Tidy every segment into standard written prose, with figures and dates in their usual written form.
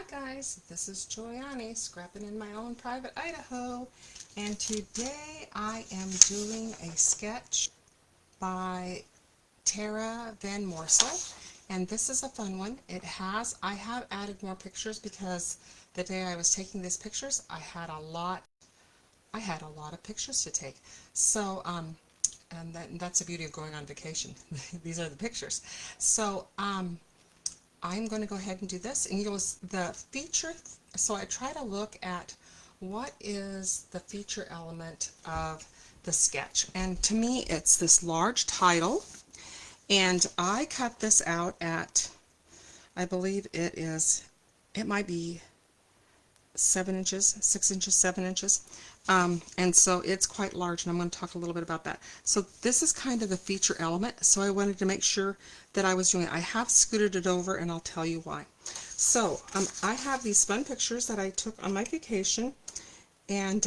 Hi guys, this is Joyani scrapping in my own private Idaho, and today I am doing a sketch by Tara Van Morsel, and this is a fun one. I have added more pictures because the day I was taking these pictures I had a lot of pictures to take. So and that's the beauty of going on vacation. These are the pictures. So I'm going to go ahead and do this, and the feature, so I try to look at what is the feature element of the sketch, and to me it's this large title, and I cut this out at, I believe it might be 7 inches, 6 inches, 7 inches. And so it's quite large, and I'm going to talk a little bit about that. So this is kind of the feature element, so I wanted to make sure that I was doing it. I have scooted it over, and I'll tell you why. So I have these fun pictures that I took on my vacation, and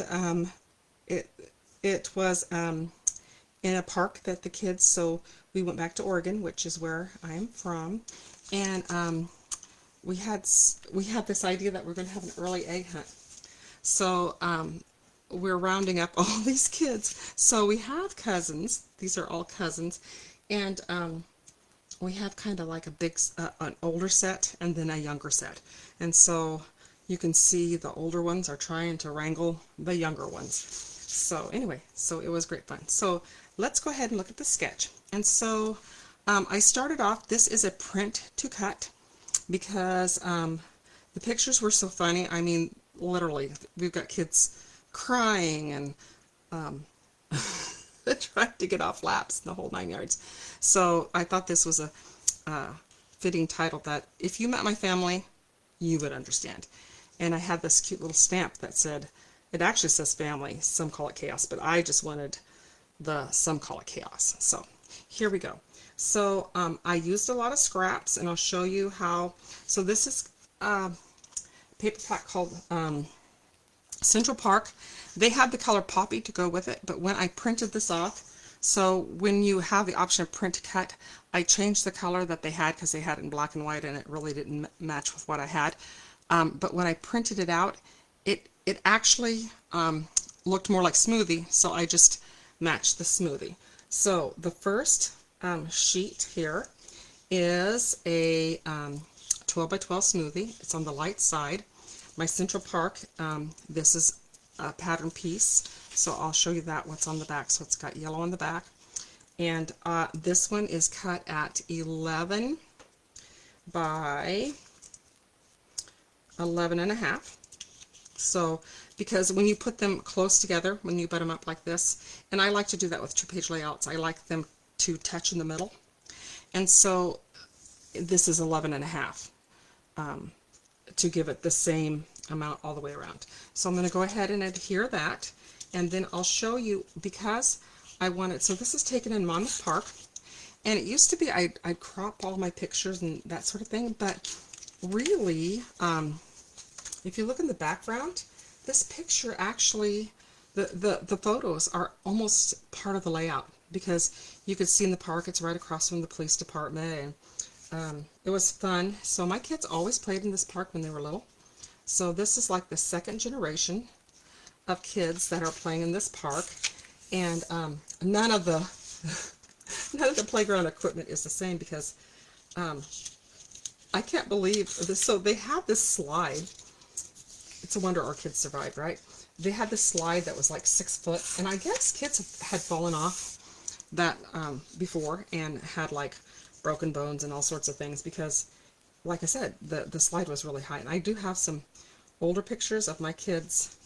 it was in a park that the kids, so we went back to Oregon, which is where I'm from, and we had this idea that we're going to have an early egg hunt. So we're rounding up all these kids. So we have cousins. These are all cousins, and we have kind of like an older set and then a younger set. And so you can see the older ones are trying to wrangle the younger ones. So anyway, so it was great fun. So let's go ahead and look at the sketch. And so I started off. This is a print to cut, because the pictures were so funny. I mean, literally, we've got kids crying and trying to get off laps, the whole 9 yards. So I thought this was a fitting title that if you met my family, you would understand. And I had this cute little stamp that said, it actually says family, some call it chaos, but I just wanted the some call it chaos. So here we go. So I used a lot of scraps, and I'll show you how. So this is paper pack called Central Park. They had the color poppy to go with it, but when I printed this off, so when you have the option of print to cut, I changed the color that they had because they had it in black and white, and it really didn't match with what I had. But when I printed it out, it actually looked more like smoothie, so I just matched the smoothie. So the first sheet here is a 12 by 12 smoothie. It's on the light side. My Central Park, this is a pattern piece, so I'll show you that, what's on the back. So it's got yellow on the back, and this one is cut at 11 by 11 and a half. So because when you put them close together, when you butt them up like this, and I like to do that with 2-page layouts, I like them to touch in the middle, and so this is 11 and a half to give it the same amount all the way around. So I'm going to go ahead and adhere that, and then I'll show you, because I wanted, so this is taken in Monmouth Park, and it used to be I'd crop all my pictures and that sort of thing, but really if you look in the background, this picture actually, the photos are almost part of the layout, because you could see in the park, it's right across from the police department, and it was fun. So my kids always played in this park when they were little. So this is like the second generation of kids that are playing in this park, and none of the playground equipment is the same, because I can't believe this. So they have this slide. It's a wonder our kids survived, right? They had this slide that was like 6 foot, and I guess kids had fallen off that before and had like broken bones and all sorts of things, because like I said, the slide was really high. And I do have some older pictures of my kids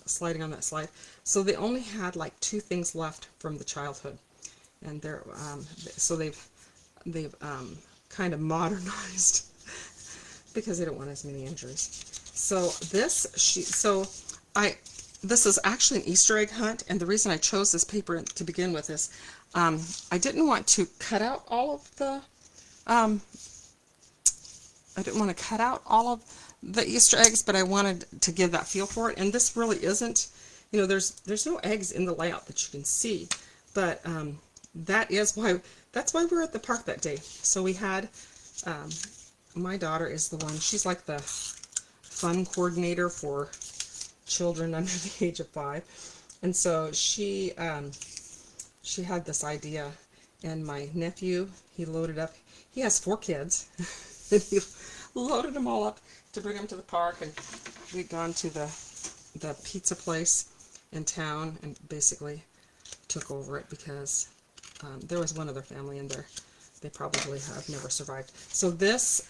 sliding on that slide. So they only had like 2 things left from the childhood, and they're so they've kind of modernized because they don't want as many injuries. So this is actually an Easter egg hunt, and the reason I chose this paper to begin with is I didn't want to cut out all of the Easter eggs, but I wanted to give that feel for it. And this really isn't, there's no eggs in the layout that you can see, but that's why we were at the park that day. So we had my daughter is the one, she's like the fun coordinator for children under the age of 5. And so she had this idea, and my nephew, he loaded up, he has 4 kids, and he loaded them all up to bring them to the park, and we'd gone to the pizza place in town and basically took over it because there was one other family in there. They probably have never survived. So this,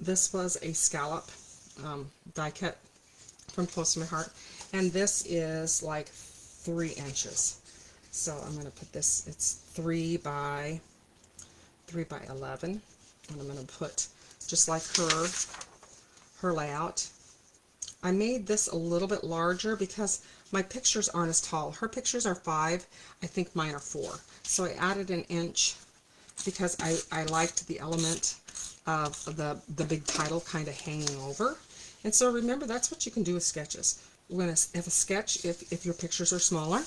this was a scallop die cut from Close to My Heart, and this is like 3 inches. So I'm going to put this, it's 3 by 11, and I'm going to put, just like her layout. I made this a little bit larger because my pictures aren't as tall. Her pictures are 5, I think mine are 4. So I added an inch because I liked the element of the big title kind of hanging over. And so remember, that's what you can do with sketches. When if a sketch, if your pictures are smaller,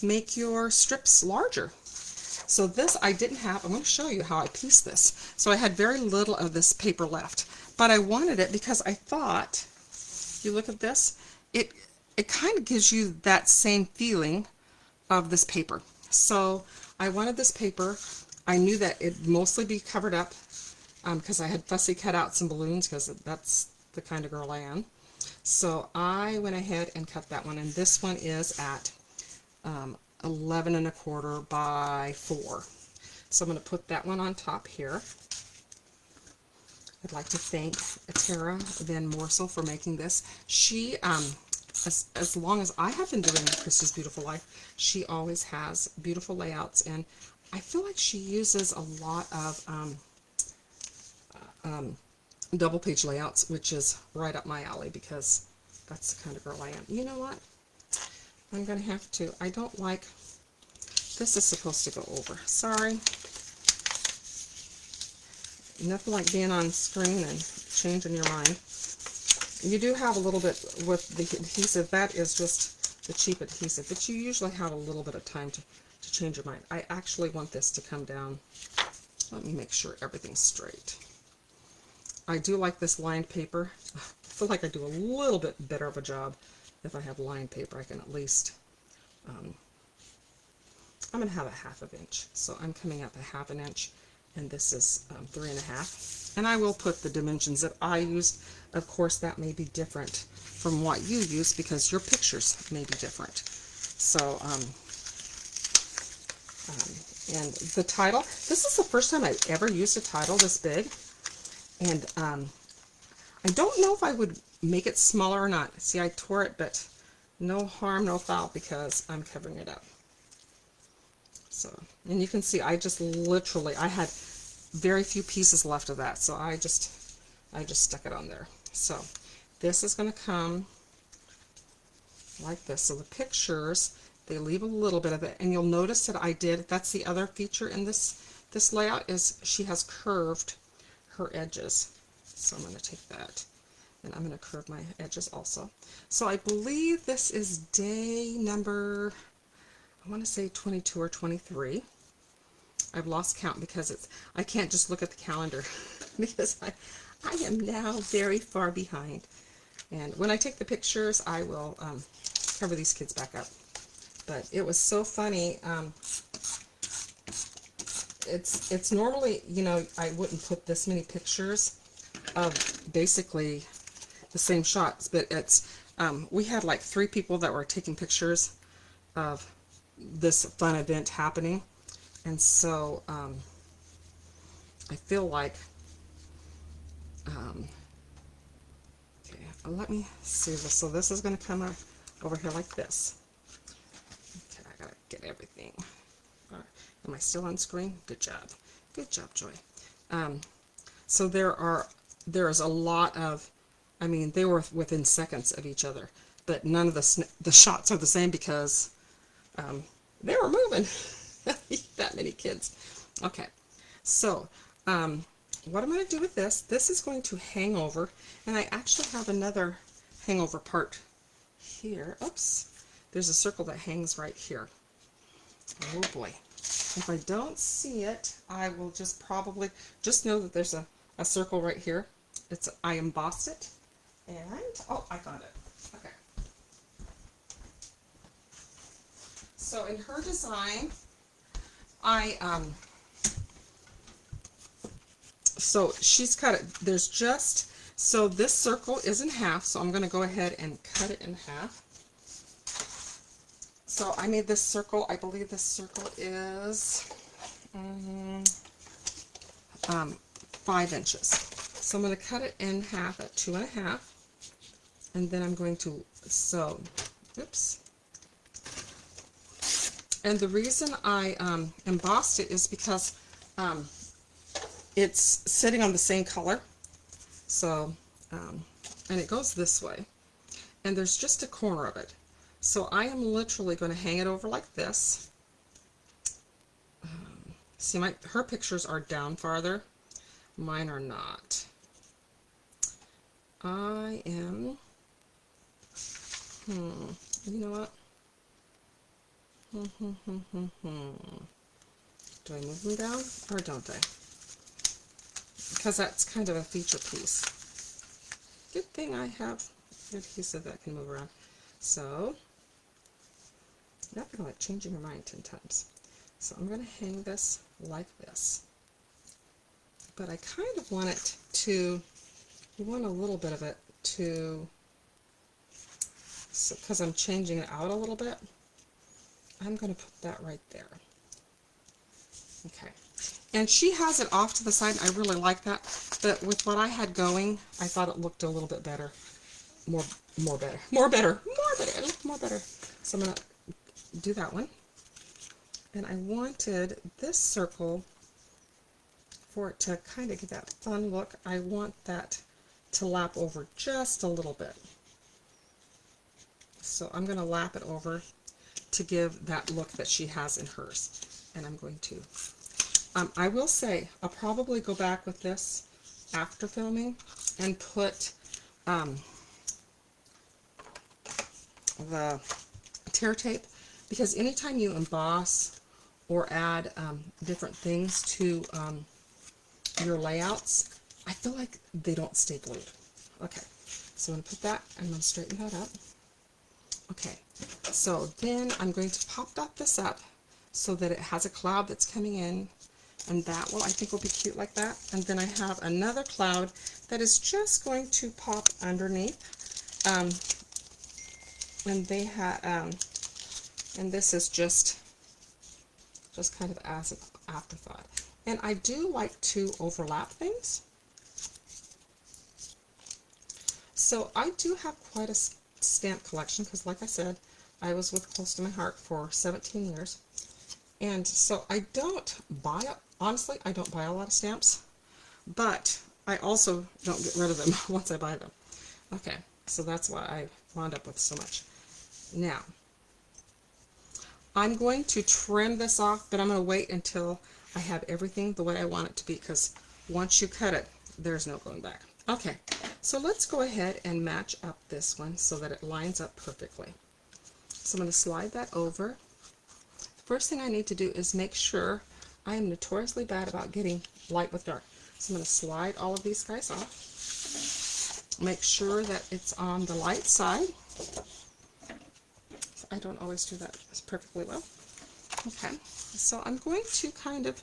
make your strips larger. So this I didn't have. I'm going to show you how I pieced this. So I had very little of this paper left, but I wanted it because I thought, if you look at this, it kind of gives you that same feeling of this paper. So I wanted this paper. I knew that it'd mostly be covered up because I had fussy cut out some balloons because that's the kind of girl I am. So I went ahead and cut that one, and this one is at 11 1/4 by 4. So I'm going to put that one on top here. I'd like to thank Tara Van Moosel for making this. She, as long as I have been doing Christy's Beautiful Life, she always has beautiful layouts, and I feel like she uses a lot of double page layouts, which is right up my alley because that's the kind of girl I am. You know what? I'm going to have to, I don't like, this is supposed to go over. Sorry. Nothing like being on screen and changing your mind. You do have a little bit with the adhesive. That is just the cheap adhesive, but you usually have a little bit of time to change your mind. I actually want this to come down. Let me make sure everything's straight. I do like this lined paper. I feel like I do a little bit better of a job if I have lined paper. I can at least, I'm going to have a 1/2 inch. So I'm coming up a 1/2 inch, and this is 3 1/2. And I will put the dimensions that I used. Of course, that may be different from what you use because your pictures may be different. So, and the title, this is the first time I've ever used a title this big. And I don't know if I would make it smaller or not. See, I tore it, but no harm, no foul because I'm covering it up. So, and you can see I just literally, I had very few pieces left of that, so I just stuck it on there. So this is going to come like this. So the pictures, they leave a little bit of it, and you'll notice that I did, that's the other feature in this layout, is she has curved her edges. So I'm going to take that, and I'm going to curve my edges also. So I believe this is day number, I want to say 22 or 23. I've lost count because it's, I can't just look at the calendar because I am now very far behind. And when I take the pictures, I will cover these kids back up. But it was so funny. It's normally, you know, I wouldn't put this many pictures of basically the same shots, but it's, we had like 3 people that were taking pictures of this fun event happening. And so I feel like, okay, let me see this. So this is going to come up over here like this. Okay, I gotta get everything. Am I still on screen? Good job. Good job, Joy. So there is a lot of, I mean, they were within seconds of each other, but none of the shots are the same because they were moving. That many kids. Okay, so what I'm going to do with this is going to hang over, and I actually have another hangover part here. Oops, there's a circle that hangs right here. Oh boy. If I don't see it, I will just probably, just know that there's a circle right here. I embossed it, and oh, I got it. Okay. So in her design, so she's cut it. There's just, so this circle is in half, so I'm going to go ahead and cut it in half. So I made this circle, I believe this circle is 5 inches. So I'm going to cut it in half at 2.5, and then I'm going to sew, oops. And the reason I embossed it is because it's sitting on the same color. So, and it goes this way. And there's just a corner of it. So I am literally going to hang it over like this. See, her pictures are down farther. Mine are not. I am, you know what? Do I move them down or don't I? Because that's kind of a feature piece. Good thing I have adhesive that can move around. So, nothing like changing your mind 10 times. So I'm going to hang this like this. But I kind of want it to, you want a little bit of it to, so because I'm changing it out a little bit, I'm going to put that right there. Okay. And she has it off to the side. I really like that. But with what I had going, I thought it looked a little bit better. More better. It looked more better. So I'm going to do that one. And I wanted this circle, for it to kind of get that fun look, I want that to lap over just a little bit. So I'm going to lap it over to give that look that she has in hers. And I'm going to, I will say, I'll probably go back with this after filming and put the tear tape, because anytime you emboss or add different things to your layouts, I feel like they don't stay glued. Okay, so I'm going to put that, I'm going to straighten that up. Okay, so then I'm going to pop this up so that it has a cloud that's coming in, and that will, I think, will be cute like that. And then I have another cloud that is just going to pop underneath, and they have, and this is just kind of as an afterthought. And I do like to overlap things. So I do have quite a stamp collection because, like I said, I was with Close to My Heart for 17 years. And so I don't buy, honestly, I don't buy a lot of stamps, but I also don't get rid of them once I buy them. Okay, so that's why I wound up with so much. Now, I'm going to trim this off, but I'm going to wait until I have everything the way I want it to be, because once you cut it, there's no going back. Okay, so let's go ahead and match up this one so that it lines up perfectly. So I'm going to slide that over. First thing I need to do is make sure, I am notoriously bad about getting light with dark. So I'm going to slide all of these guys off. Make sure that it's on the light side. I don't always do that perfectly well. Okay, so I'm going to kind of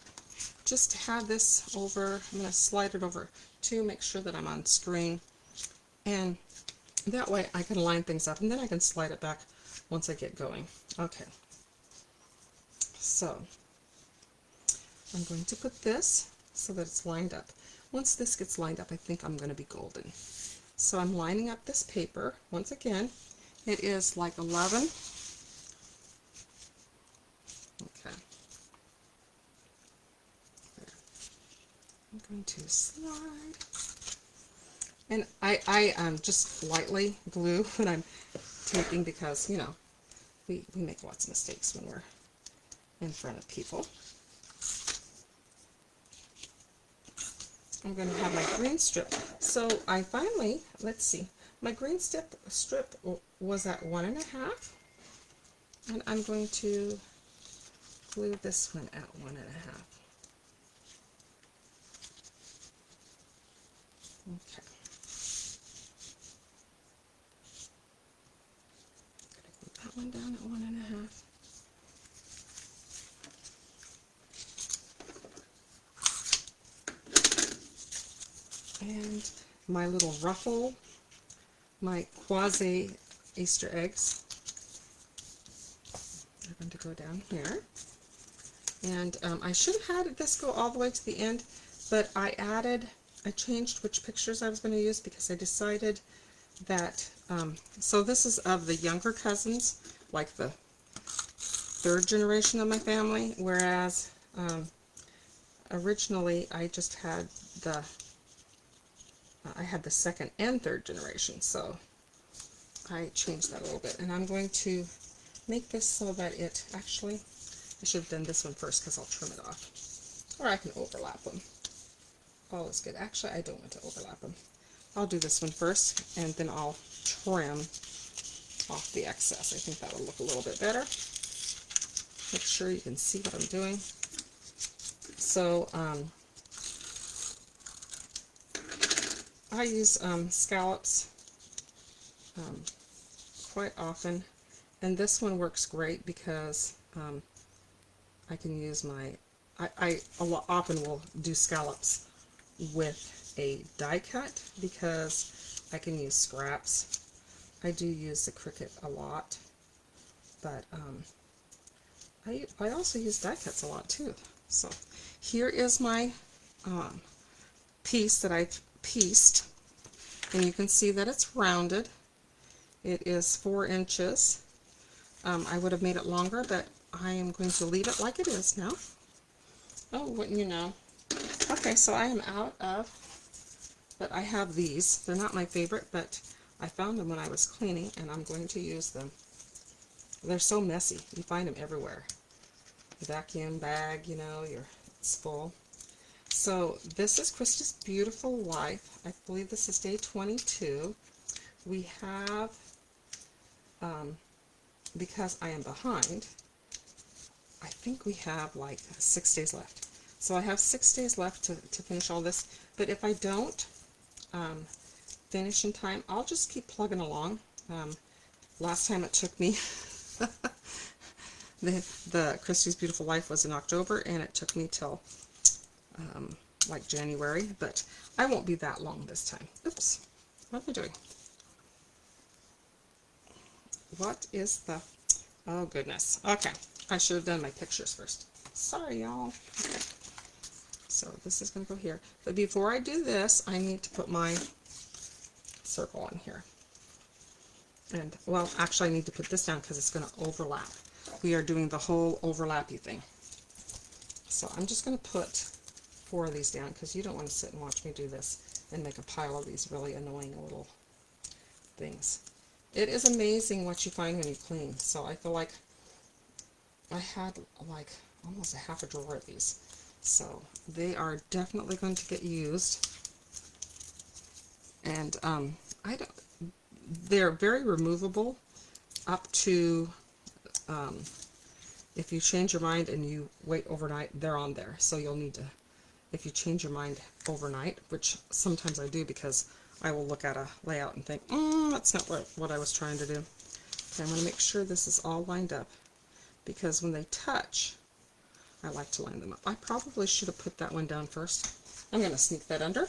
just have this over, I'm going to slide it over to make sure that I'm on screen, and that way I can line things up, and then I can slide it back once I get going. Okay, so I'm going to put this so that it's lined up. Once this gets lined up, I think I'm going to be golden. So I'm lining up this paper. Once again, it is like 11. Okay. There. I'm going to slide. And I just lightly glue when I'm taping, because, you know, we make lots of mistakes when we're in front of people. I'm going to have my green strip. So I finally, let's see, my green strip was at 1.5, and I'm going to glue this one at 1.5. Okay. Put that one down at 1.5. And my little ruffle, my quasi Easter eggs are going to go down here. And I should have had this go all the way to the end, but I changed which pictures I was going to use because I decided that, so this is of the younger cousins, like the third generation of my family, whereas originally I just had I had the second and third generation, so I changed that a little bit. And I'm going to make this so that it actually, I should have done this one first because I'll trim it off. Or I can overlap them. All is good. Actually, I don't want to overlap them. I'll do this one first, and then I'll trim off the excess. I think that will look a little bit better. Make sure you can see what I'm doing. So, I use scallops quite often, and this one works great because I can use my, I often will do scallops with a die cut because I can use scraps. I do use the Cricut a lot, but I also use die cuts a lot too. So here is my piece that I've pieced, and you can see that it's rounded. It is 4 inches. I would have made it longer, but I am going to leave it like it is now. Oh, wouldn't you know? Okay, so I am out of, but I have these. They're not my favorite, but I found them when I was cleaning, and I'm going to use them. They're so messy. You find them everywhere. The vacuum bag, you know, it's full. So this is Krista's Beautiful Life. I believe this is day 22. We have, because I am behind, I think we have like 6 days left. So I have 6 days left to finish all this. But if I don't finish in time, I'll just keep plugging along. Last time it took me, the Krista's Beautiful Life was in October, and it took me till like January, but I won't be that long this time. Oops, what am I doing? What is the, oh goodness. Okay, I should have done my pictures first. Sorry, y'all. Okay. So this is going to go here. But before I do this, I need to put my circle in here. And, well, actually I need to put this down because it's going to overlap. We are doing the whole overlappy thing. So I'm just going to put 4 of these down because you don't want to sit and watch me do this and make a pile of these really annoying little things. It is amazing what you find when you clean. So I feel like I had like almost a half a drawer of these. So they are definitely going to get used. And they're very removable up to, if you change your mind and you wait overnight, they're on there. So you'll need to, if you change your mind overnight, which sometimes I do because I will look at a layout and think, that's not what I was trying to do. Okay, I'm going to make sure this is all lined up because when they touch, I like to line them up. I probably should have put that one down first. I'm going to sneak that under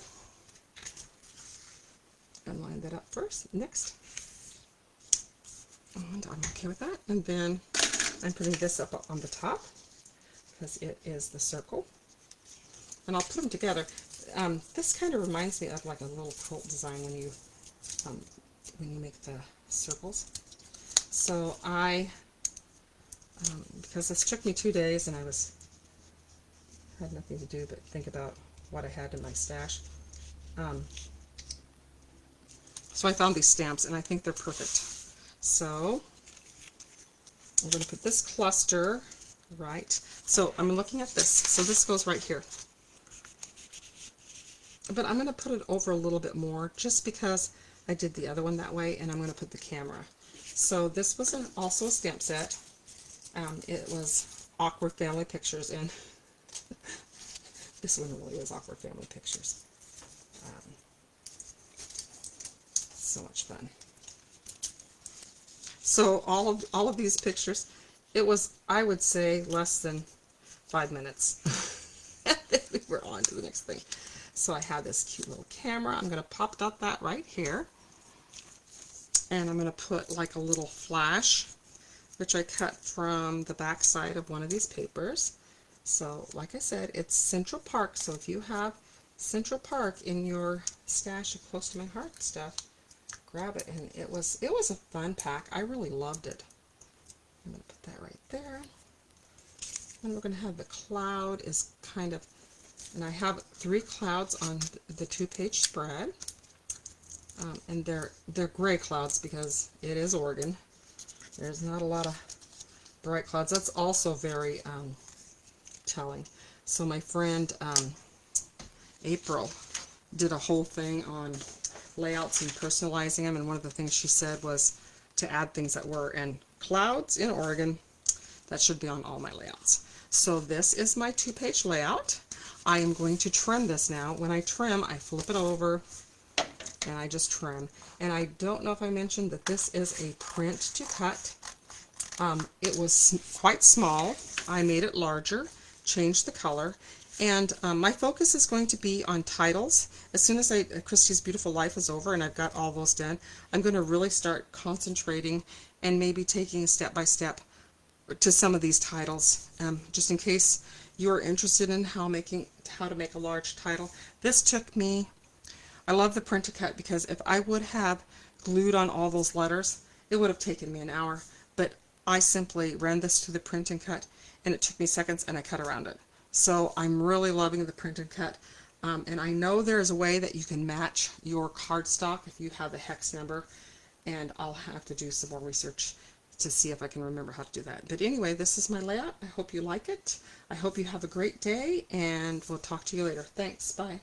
and line that up first. Next. And I'm okay with that. And then I'm putting this up on the top because it is the circle. And I'll put them together. This kind of reminds me of like a little quilt design when you make the circles. So because this took me 2 days and I had nothing to do but think about what I had in my stash. So I found these stamps and I think they're perfect. So I'm going to put this cluster right. So I'm looking at this. So this goes right here. But I'm going to put it over a little bit more just because I did the other one that way, and I'm going to put the camera. So this was also a stamp set. It was Awkward Family Pictures, and this one really is Awkward Family Pictures. so much fun. So all of these pictures, it was, I would say, less than 5 minutes. And then we were on to the next thing. So I have this cute little camera. I'm going to pop that right here. And I'm going to put like a little flash, which I cut from the back side of one of these papers. So like I said, it's Central Park. So if you have Central Park in your stash of Close to My Heart stuff, grab it. And it was a fun pack. I really loved it. I'm going to put that right there. And we're going to have the cloud is kind of, and I have 3 clouds on the 2-page spread. And they're gray clouds because it is Oregon. There's not a lot of bright clouds. That's also very telling. So my friend April did a whole thing on layouts and personalizing them, and one of the things she said was to add things that were in clouds in Oregon. That should be on all my layouts. So this is my 2-page layout. I am going to trim this now. When I trim, I flip it over and I just trim. And I don't know if I mentioned that this is a print to cut. It was quite small. I made it larger, changed the color, and my focus is going to be on titles. As soon as Christy's Beautiful Life is over and I've got all those done, I'm going to really start concentrating and maybe taking a step by step to some of these titles, just in case you're interested in how to make a large title. This took me, I love the print to cut because if I would have glued on all those letters, it would have taken me an hour, but I simply ran this to the print and cut, and it took me seconds, and I cut around it. So I'm really loving the print and cut, and I know there's a way that you can match your cardstock if you have the hex number, and I'll have to do some more research to see if I can remember how to do that. But anyway, this is my layout. I hope you like it. I hope you have a great day, and we'll talk to you later. Thanks. Bye.